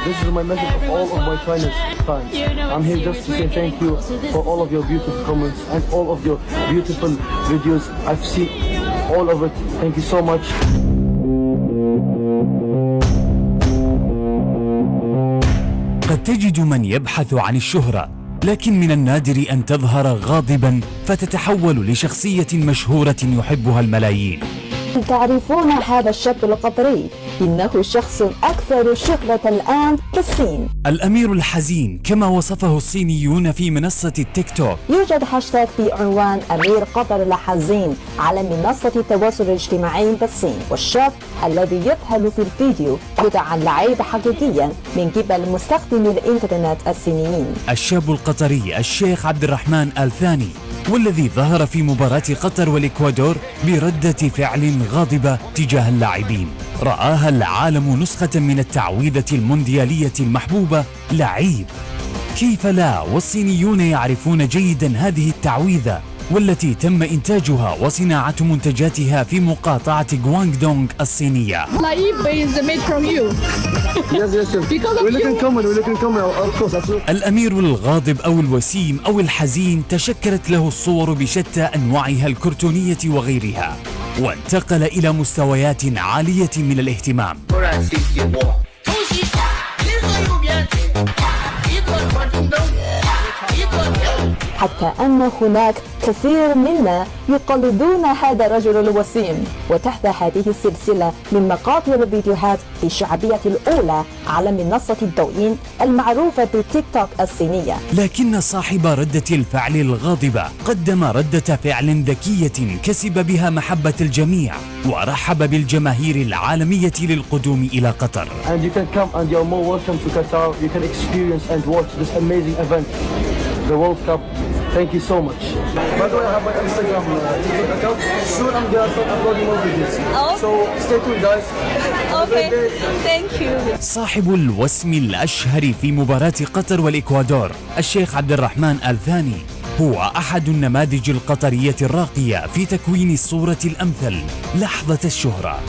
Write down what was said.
This is my message of all of my China's fans. I'm here just to say thank you for all of your beautiful comments and all of your beautiful videos. I've seen all of it. Thank you so much. قد تجد من يبحث عن الشهرة، لكن من النادر أن تظهر غاضبا فتتحول لشخصية مشهورة يحبها الملايين. تعرفون هذا الشاب القطري؟ إنه شخص أكثر شهرة الآن في الصين. الأمير الحزين كما وصفه الصينيون في منصة التيك توك. يوجد هاشتاج بعنوان أمير قطر الحزين على منصة التواصل الاجتماعي بالصين، والشاب الذي يظهر في الفيديو يدعى اللعيب حقيقيا من قبل مستخدمي الإنترنت الصينيين. الشاب القطري الشيخ عبد الرحمن آل ثاني، والذي ظهر في مباراة قطر والإكوادور بردة فعل غاضبة تجاه اللاعبين، رآها العالم نسخة من التعويذة المونديالية المحبوبة لعيب. كيف لا والصينيون يعرفون جيدا هذه التعويذة، والتي تم إنتاجها وصناعة منتجاتها في مقاطعة غواندونغ الصينية. الأمير الغاضب أو الوسيم أو الحزين تشكلت له الصور بشتى أنواعها الكرتونية وغيرها، وانتقل إلى مستويات عالية من الاهتمام. حتى أن هناك كثير منا يقلدون هذا الرجل الوسيم، وتحت هذه السلسلة من مقاطع الفيديوهات في الشعبية الأولى على منصة الدوين المعروفة بالتيك توك الصينية. لكن صاحب ردة الفعل الغاضبة قدم ردة فعل ذكية كسب بها محبة الجميع، ورحب بالجماهير العالمية للقدوم إلى قطر. And you can come and you're more welcome to Qatar. You can experience and watch this amazing event, the World Cup. Thank you so much. By the way, I have my Instagram TikTok account. Soon I'm gonna start uploading more videos. So stay tuned, guys. Okay. Thank you. صاحب الوسم الأشهر في مباراة قطر والإكوادور الشيخ عبد الرحمن آل ثاني هو أحد النماذج القطرية الراقية في تكوين الصورة الأمثل لحظة الشهرة.